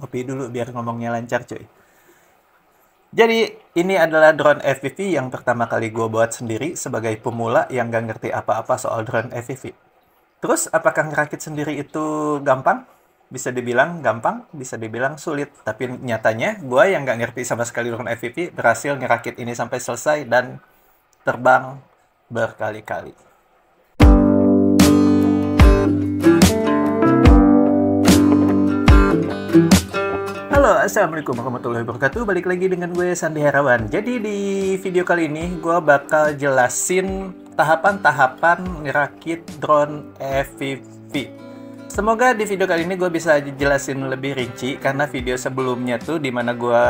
Ngopi dulu biar ngomongnya lancar cuy. Jadi ini adalah drone FPV yang pertama kali gue buat sendiri sebagai pemula yang gak ngerti apa-apa soal drone FPV. Terus apakah ngerakit sendiri itu gampang? Bisa dibilang gampang, bisa dibilang sulit. Tapi nyatanya gue yang gak ngerti sama sekali drone FPV berhasil ngerakit ini sampai selesai dan terbang berkali-kali. Halo, assalamualaikum warahmatullahi wabarakatuh. Balik lagi dengan gue Sandi Herawan. Jadi di video kali ini gue bakal jelasin tahapan-tahapan ngerakit drone FPV. Semoga di video kali ini gue bisa jelasin lebih rinci karena video sebelumnya tuh dimana gue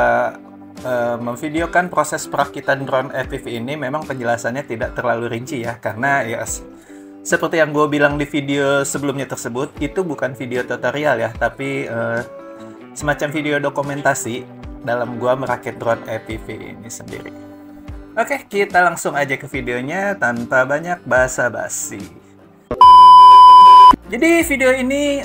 memvideokan proses perakitan drone FPV ini memang penjelasannya tidak terlalu rinci ya, karena ya seperti yang gue bilang di video sebelumnya tersebut, itu bukan video tutorial ya, tapi semacam video dokumentasi dalam gua merakit drone FPV ini sendiri. Oke, kita langsung aja ke videonya tanpa banyak basa-basi. Jadi video ini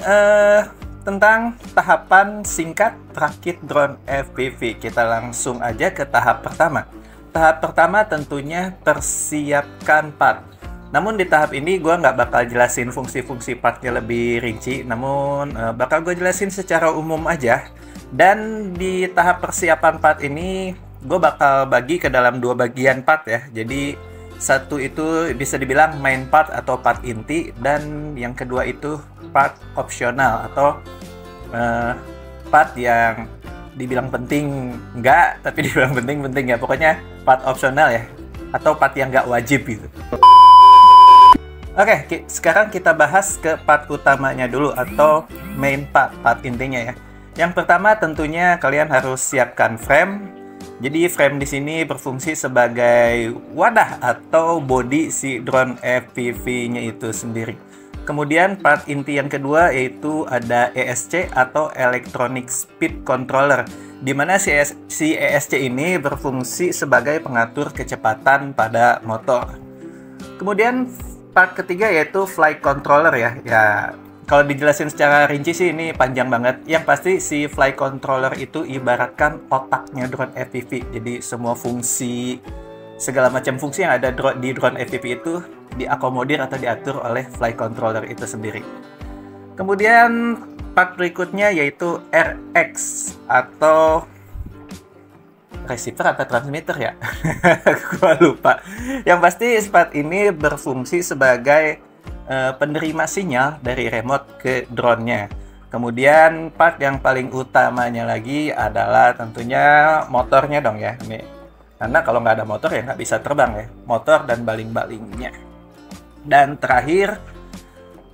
tentang tahapan singkat merakit drone FPV. Kita langsung aja ke tahap pertama. Tahap pertama tentunya persiapkan part. Namun di tahap ini gue nggak bakal jelasin fungsi-fungsi partnya lebih rinci, namun bakal gue jelasin secara umum aja. Dan di tahap persiapan part ini gue bakal bagi ke dalam dua bagian part ya. Jadi satu itu bisa dibilang main part atau part inti, dan yang kedua itu part opsional atau part yang dibilang penting enggak, tapi dibilang penting-penting ya. Pokoknya part opsional ya, atau part yang nggak wajib gitu. Oke, sekarang kita bahas ke part utamanya dulu atau main part intinya ya. Yang pertama tentunya kalian harus siapkan frame. Jadi frame di sini berfungsi sebagai wadah atau body si drone FPV-nya itu sendiri. Kemudian part inti yang kedua yaitu ada ESC atau Electronic Speed Controller, di mana si ESC ini berfungsi sebagai pengatur kecepatan pada motor. Kemudian part ketiga yaitu flight controller ya. Ya, kalau dijelasin secara rinci sih ini panjang banget. Yang pasti si flight controller itu ibaratkan otaknya drone FPV. Jadi semua fungsi, segala macam fungsi yang ada di drone FPV itu diakomodir atau diatur oleh flight controller itu sendiri. Kemudian part berikutnya yaitu RX atau receiver atau transmitter ya. Gua lupa. Yang pasti part ini berfungsi sebagai penerima sinyal dari remote ke drone-nya. Kemudian part yang paling utamanya lagi adalah tentunya motornya dong ya. Karena kalau nggak ada motor ya nggak bisa terbang ya. Motor dan baling-balingnya. Dan terakhir,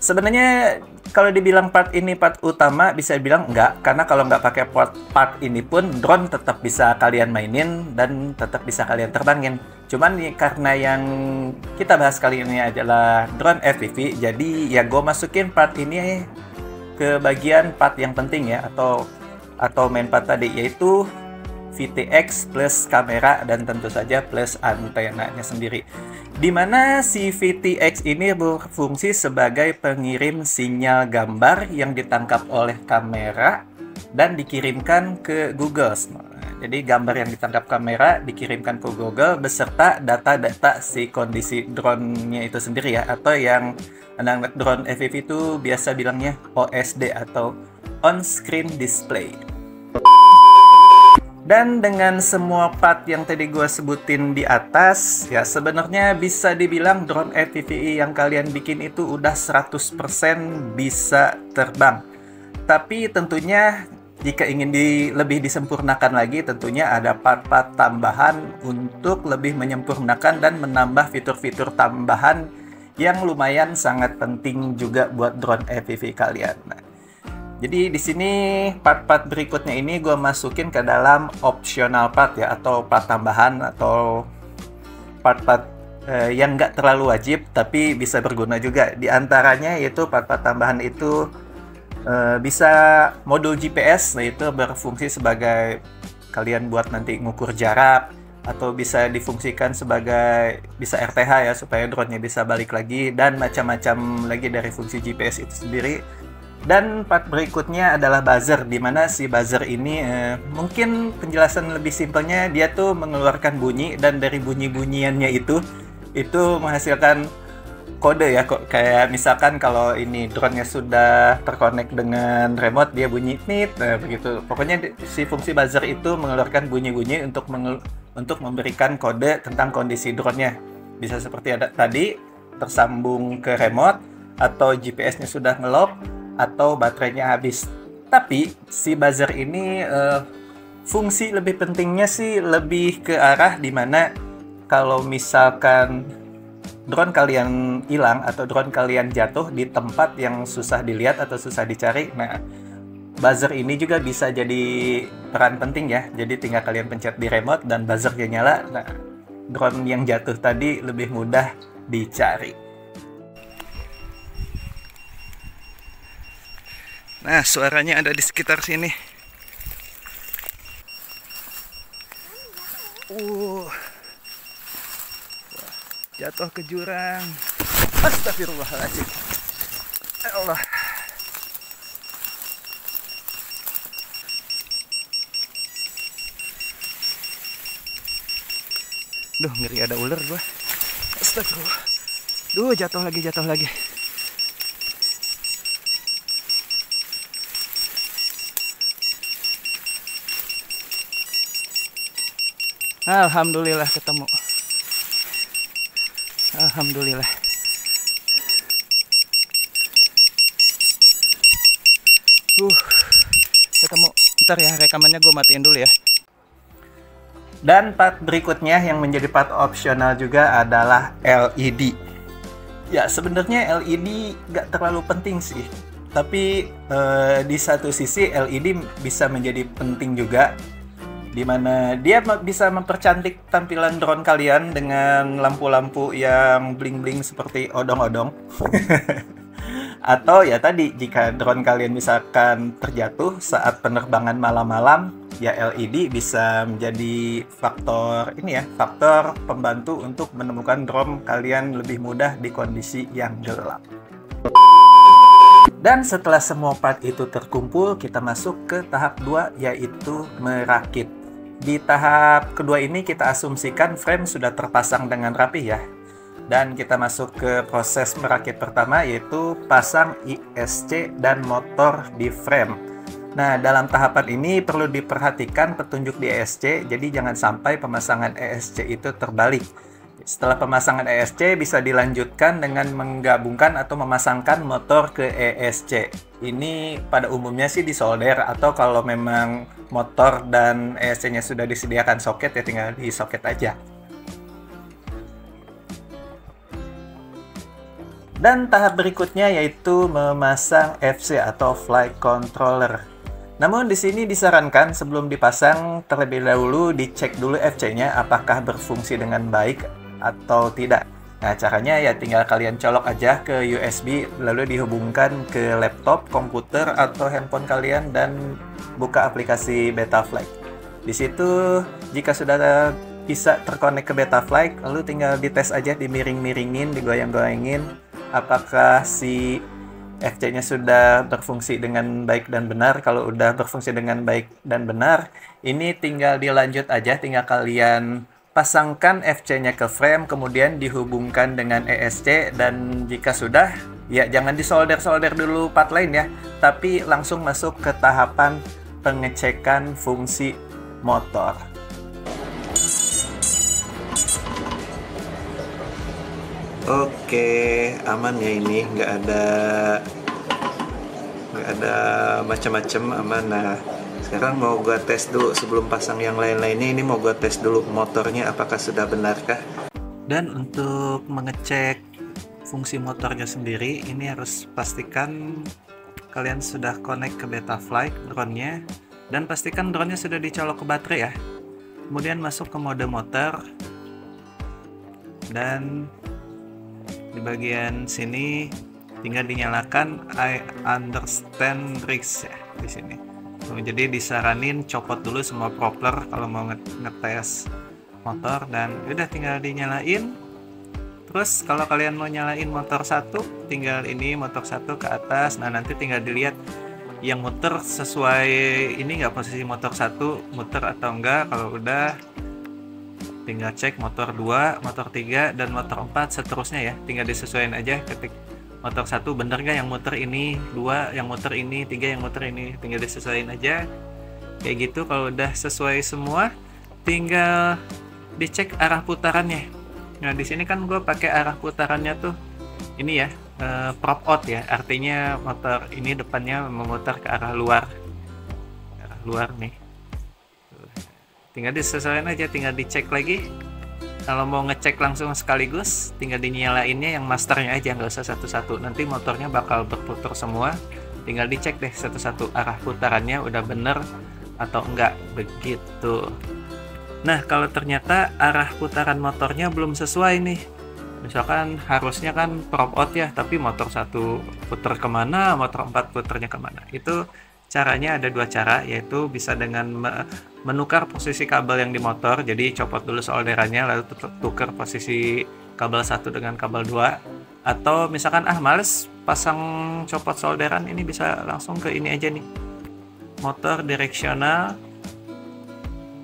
sebenarnya kalau dibilang part ini part utama, bisa dibilang enggak, karena kalau nggak pakai part ini pun drone tetap bisa kalian mainin dan tetap bisa kalian terbangin. Cuman nih, karena yang kita bahas kali ini adalah drone FPV, jadi ya gue masukin part ini ke bagian part yang penting ya, atau main part tadi, yaitu VTX plus kamera dan tentu saja plus antenanya sendiri. Dimana si VTX ini berfungsi sebagai pengirim sinyal gambar yang ditangkap oleh kamera dan dikirimkan ke Google. Jadi gambar yang ditangkap kamera dikirimkan ke Google beserta data-data si kondisi drone-nya itu sendiri ya, atau yang anak-anak drone FPV itu biasa bilangnya OSD atau On Screen Display. Dan dengan semua part yang tadi gue sebutin di atas, ya sebenarnya bisa dibilang drone FPV yang kalian bikin itu udah 100% bisa terbang. Tapi tentunya jika ingin lebih disempurnakan lagi, tentunya ada part-part tambahan untuk lebih menyempurnakan dan menambah fitur-fitur tambahan yang lumayan sangat penting juga buat drone FPV kalian. Jadi di sini part-part berikutnya ini gue masukin ke dalam optional part ya, atau part tambahan atau part-part yang nggak terlalu wajib tapi bisa berguna juga. Di antaranya yaitu part-part tambahan itu bisa modul GPS, nah itu berfungsi sebagai kalian buat nanti ngukur jarak, atau bisa difungsikan sebagai bisa RTH ya supaya drone-nya bisa balik lagi, dan macam-macam lagi dari fungsi GPS itu sendiri. Dan part berikutnya adalah buzzer, di mana si buzzer ini mungkin penjelasan lebih simpelnya dia tuh mengeluarkan bunyi, dan dari bunyi-bunyiannya itu menghasilkan kode ya, kok kayak misalkan kalau ini drone-nya sudah terkonek dengan remote dia bunyi nit, begitu. Pokoknya si fungsi buzzer itu mengeluarkan bunyi-bunyi untuk memberikan kode tentang kondisi drone-nya. Bisa seperti ada tadi tersambung ke remote, atau GPS-nya sudah nge-lock, atau baterainya habis. Tapi si buzzer ini fungsi lebih pentingnya sih lebih ke arah dimana kalau misalkan drone kalian hilang atau drone kalian jatuh di tempat yang susah dilihat atau susah dicari, nah buzzer ini juga bisa jadi peran penting ya. Jadi tinggal kalian pencet di remote dan buzzernya nyala, nah drone yang jatuh tadi lebih mudah dicari. Nah, suaranya ada di sekitar sini. Jatuh ke jurang. Astagfirullahaladzim. Allah. Duh, ngeri ada ular gua. Astagfirullah. Duh, jatuh lagi. Alhamdulillah ketemu. Alhamdulillah. Ketemu. Ntar ya, rekamannya gue matiin dulu ya. Dan part berikutnya yang menjadi part opsional juga adalah LED. Ya, sebenarnya LED nggak terlalu penting sih. Tapi di satu sisi LED bisa menjadi penting juga, di mana dia bisa mempercantik tampilan drone kalian dengan lampu-lampu yang bling-bling seperti odong-odong. Atau ya tadi, jika drone kalian misalkan terjatuh saat penerbangan malam-malam, ya LED bisa menjadi faktor pembantu untuk menemukan drone kalian lebih mudah di kondisi yang gelap. Dan setelah semua part itu terkumpul, kita masuk ke tahap 2, yaitu merakit. Di tahap kedua ini kita asumsikan frame sudah terpasang dengan rapi ya. Dan kita masuk ke proses merakit pertama, yaitu pasang ISC dan motor di frame. Nah, dalam tahapan ini perlu diperhatikan petunjuk di ESC, jadi jangan sampai pemasangan ESC itu terbalik. Setelah pemasangan ESC bisa dilanjutkan dengan menggabungkan atau memasangkan motor ke ESC. Ini pada umumnya sih disolder, atau kalau memang motor dan ESC-nya sudah disediakan soket ya tinggal di soket aja. Dan tahap berikutnya yaitu memasang FC atau flight controller. Namun di sini disarankan sebelum dipasang terlebih dahulu dicek dulu FC-nya apakah berfungsi dengan baik atau tidak. Nah, caranya ya tinggal kalian colok aja ke USB, lalu dihubungkan ke laptop, komputer, atau handphone kalian dan buka aplikasi Betaflight. Di situ jika sudah bisa terkonek ke Betaflight, lalu tinggal dites aja, dimiring-miringin, digoyang-goyangin apakah si FC-nya sudah berfungsi dengan baik dan benar. Kalau udah berfungsi dengan baik dan benar, ini tinggal dilanjut aja, tinggal kalian pasangkan FC-nya ke frame, kemudian dihubungkan dengan ESC, dan jika sudah, ya jangan disolder-solder dulu part lain ya, tapi langsung masuk ke tahapan pengecekan fungsi motor. Oke, aman ya ini, nggak ada macam-macam, aman. Nah, sekarang mau gue tes dulu sebelum pasang yang lain-lainnya. Ini mau gue tes dulu motornya apakah sudah benarkah. Dan untuk mengecek fungsi motornya sendiri, ini harus pastikan kalian sudah connect ke Betaflight drone-nya, dan pastikan drone-nya sudah dicolok ke baterai ya. Kemudian masuk ke mode motor, dan di bagian sini tinggal dinyalakan I understand risk ya di sini. Jadi disaranin copot dulu semua propeller kalau mau ngetes motor, dan udah tinggal dinyalain. Terus kalau kalian mau nyalain motor satu, tinggal ini motor satu ke atas. Nah, nanti tinggal dilihat yang muter sesuai ini nggak, posisi motor satu muter atau enggak. Kalau udah, tinggal cek motor 2, motor 3, dan motor 4 seterusnya ya. Tinggal disesuaikan aja, ketik motor 1 bener nggak yang muter ini, 2 yang muter ini, 3 yang muter ini. Tinggal disesuaikan aja kayak gitu. Kalau udah sesuai semua, tinggal dicek arah putarannya. Nah, di sini kan gue pakai arah putarannya tuh ini ya, prop out ya, artinya motor ini depannya memutar ke arah luar nih. Tinggal disesuaikan aja, tinggal dicek lagi. Kalau mau ngecek langsung sekaligus, tinggal dinyalainnya yang masternya aja, nggak usah satu-satu. Nanti motornya bakal berputar semua. Tinggal dicek deh satu-satu arah putarannya udah bener atau enggak, begitu. Nah, kalau ternyata arah putaran motornya belum sesuai nih, misalkan harusnya kan prop out ya, tapi motor 1 puter kemana, motor 4 puternya kemana. Itu caranya ada 2 cara, yaitu bisa dengan menukar posisi kabel yang di motor. Jadi copot dulu solderannya, lalu tukar posisi kabel 1 dengan kabel 2. Atau misalkan males pasang copot solderan, ini bisa langsung ke ini aja nih, motor direksional,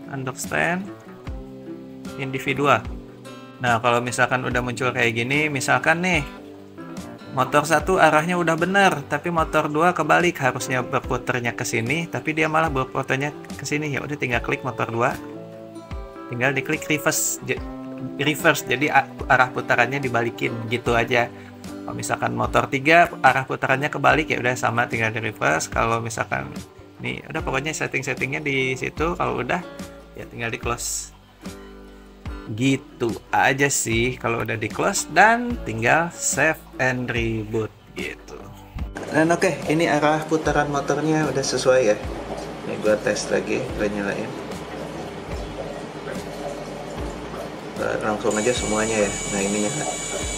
understand, individual. Nah, kalau misalkan udah muncul kayak gini, misalkan nih motor 1 arahnya udah bener, tapi motor 2 kebalik, harusnya berputarnya ke sini, tapi dia malah berputarnya ke sini. Ya udah, tinggal klik motor 2, tinggal diklik reverse, jadi arah putarannya dibalikin gitu aja. Kalau misalkan motor 3 arah putarannya kebalik, ya udah sama, tinggal di reverse. Kalau misalkan nih udah, pokoknya setting-settingnya di situ. Kalau udah, ya tinggal di close. Gitu aja sih kalau udah di close, dan tinggal save and reboot gitu. Dan oke, ini arah putaran motornya udah sesuai ya. Ini gua tes lagi, gua nyalain. Langsung aja semuanya ya. Nah, ininya.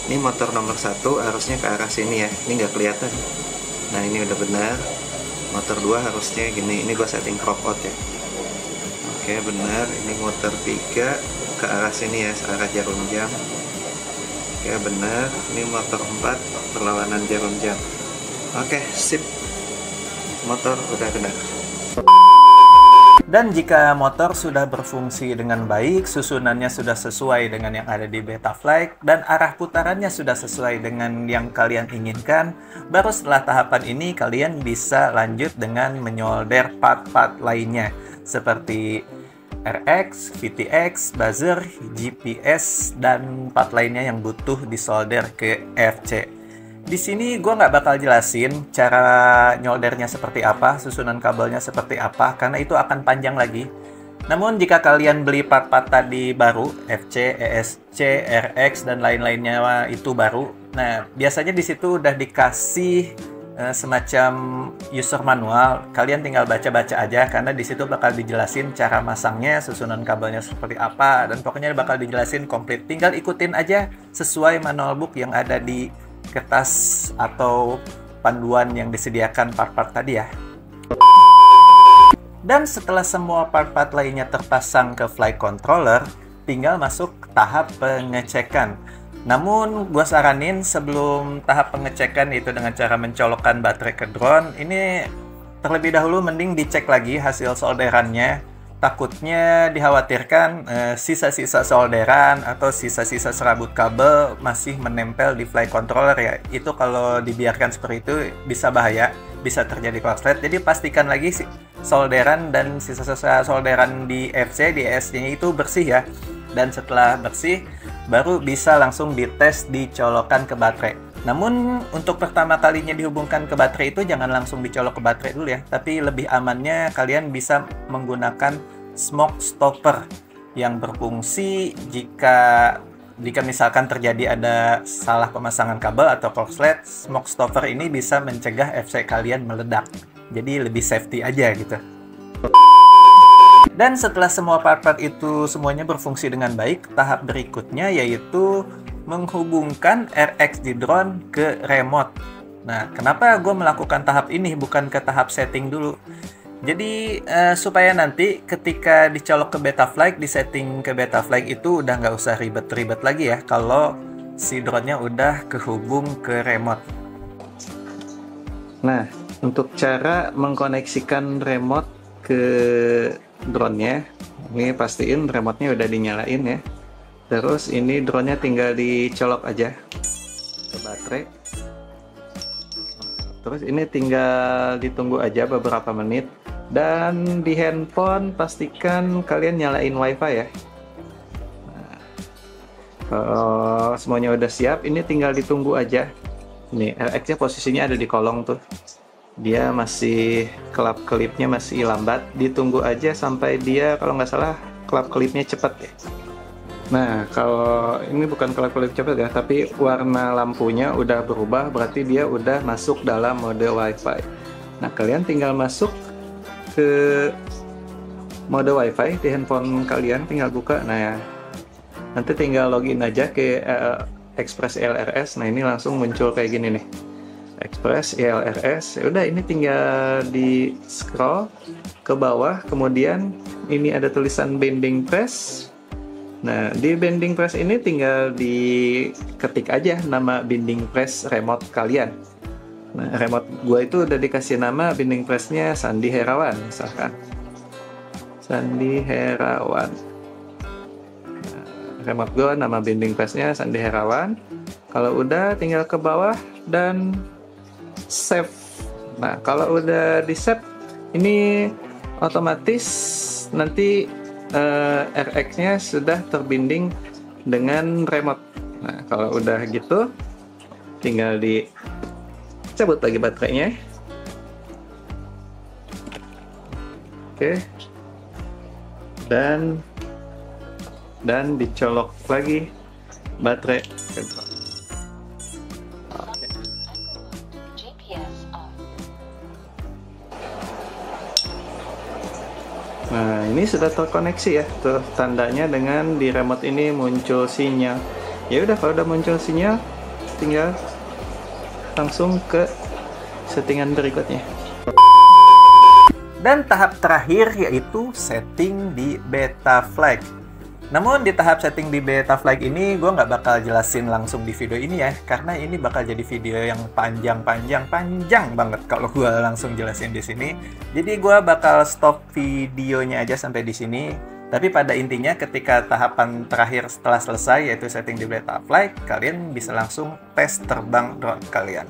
Ini motor nomor 1 harusnya ke arah sini ya. Ini nggak kelihatan. Nah, ini udah benar. Motor 2 harusnya gini. Ini gua setting crop out ya. Oke, benar. Ini motor 3 ke arah sini ya, arah jarum jam. Oke, benar. Ini motor 4 perlawanan jarum jam. Oke, sip. Motor udah benar. Dan jika motor sudah berfungsi dengan baik, susunannya sudah sesuai dengan yang ada di Betaflight, dan arah putarannya sudah sesuai dengan yang kalian inginkan, baru setelah tahapan ini kalian bisa lanjut dengan menyolder part-part lainnya, seperti RX, VTX, buzzer, GPS, dan part lainnya yang butuh disolder ke FC. Di sini gue nggak bakal jelasin cara nyoldernya seperti apa, susunan kabelnya seperti apa, karena itu akan panjang lagi. Namun jika kalian beli part-part tadi baru, FC, ESC, RX, dan lain-lainnya itu baru, nah biasanya di situ udah dikasih semacam user manual. Kalian tinggal baca-baca aja, karena di situ bakal dijelasin cara masangnya, susunan kabelnya seperti apa, dan pokoknya bakal dijelasin komplit. Tinggal ikutin aja sesuai manual book yang ada di kertas atau panduan yang disediakan part-part tadi ya. Dan setelah semua part-part lainnya terpasang ke flight controller, tinggal masuk tahap pengecekan. Namun gue saranin sebelum tahap pengecekan, yaitu dengan cara mencolokkan baterai ke drone, ini terlebih dahulu mending dicek lagi hasil solderannya. Takutnya dikhawatirkan sisa-sisa solderan atau sisa-sisa serabut kabel masih menempel di flight controller ya. Itu kalau dibiarkan seperti itu bisa bahaya, bisa terjadi korslet. Jadi pastikan lagi solderan dan sisa-sisa solderan di FC, di ESC-nya itu bersih ya. Dan setelah bersih, baru bisa langsung dites dicolokkan ke baterai. Namun untuk pertama kalinya dihubungkan ke baterai itu jangan langsung dicolok ke baterai dulu ya, tapi lebih amannya kalian bisa menggunakan smoke stopper yang berfungsi jika misalkan terjadi ada salah pemasangan kabel atau korslet. Smoke stopper ini bisa mencegah FC kalian meledak, jadi lebih safety aja gitu. Dan setelah semua part-part itu semuanya berfungsi dengan baik, tahap berikutnya yaitu menghubungkan RX di drone ke remote. Nah, kenapa gue melakukan tahap ini bukan ke tahap setting dulu? Jadi supaya nanti ketika dicolok ke Betaflight, di setting ke Betaflight itu udah nggak usah ribet-ribet lagi ya. Kalau si drone-nya udah kehubung ke remote. Nah, untuk cara mengkoneksikan remote ke drone-nya, ini pastiin remote-nya udah dinyalain ya. Terus ini drone-nya tinggal dicolok aja ke baterai. Terus ini tinggal ditunggu aja beberapa menit. Dan di handphone pastikan kalian nyalain WiFi ya. Nah, kalau semuanya udah siap, ini tinggal ditunggu aja. Nih, RX-nya posisinya ada di kolong tuh. Dia masih kelap-kelipnya masih lambat. Ditunggu aja sampai dia, kalau nggak salah, kelap-kelipnya cepet ya. Nah, kalau ini bukan kelap-kelip cepet ya, tapi warna lampunya udah berubah, berarti dia udah masuk dalam mode WiFi. Nah, kalian tinggal masuk ke mode WiFi di handphone kalian, tinggal buka. Nah, ya, nanti tinggal login aja ke Express ELRS. Nah, ini langsung muncul kayak gini nih. Express ELRS. Ya udah, ini tinggal di scroll ke bawah, kemudian ini ada tulisan binding press. Nah, di binding press ini tinggal diketik aja nama binding press remote kalian. Nah, remote gue itu udah dikasih nama binding pressnya Sandi Herawan, misalkan. Sandi Herawan. Nah, remote gue nama binding pressnya Sandi Herawan. Kalau udah, tinggal ke bawah dan save. Nah, kalau udah di save, ini otomatis nanti RX-nya sudah terbinding dengan remote. Nah, kalau udah gitu, tinggal dicabut lagi baterainya. Oke. Dan dicolok lagi baterai ke drone. Nah, ini sudah terkoneksi ya, tuh tandanya dengan di remote ini muncul sinyal. Ya udah, kalau udah muncul sinyal, tinggal langsung ke settingan berikutnya. Dan tahap terakhir yaitu setting di Betaflight. Namun di tahap setting di Betaflight ini gue nggak bakal jelasin langsung di video ini ya, karena ini bakal jadi video yang panjang banget kalau gue langsung jelasin di sini. Jadi gue bakal stop videonya aja sampai di sini. Tapi pada intinya ketika tahapan terakhir setelah selesai yaitu setting di Betaflight, kalian bisa langsung tes terbang drone kalian.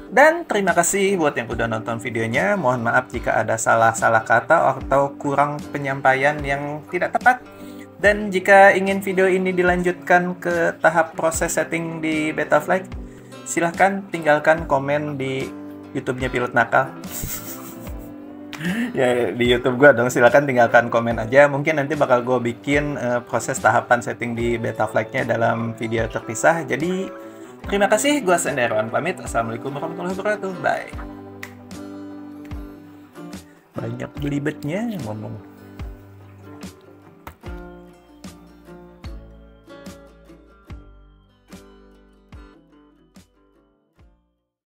Dan terima kasih buat yang udah nonton videonya. Mohon maaf jika ada salah-salah kata atau kurang penyampaian yang tidak tepat. Dan jika ingin video ini dilanjutkan ke tahap proses setting di Betaflight, silahkan tinggalkan komen di YouTube-nya Pilot Nakal. Ya, di YouTube gue dong, silahkan tinggalkan komen aja. Mungkin nanti bakal gue bikin proses tahapan setting di Betaflight-nya dalam video terpisah. Jadi, terima kasih. Gue Sandi Herawan pamit. Assalamualaikum warahmatullahi wabarakatuh. Bye. Banyak belibetnya ngomong.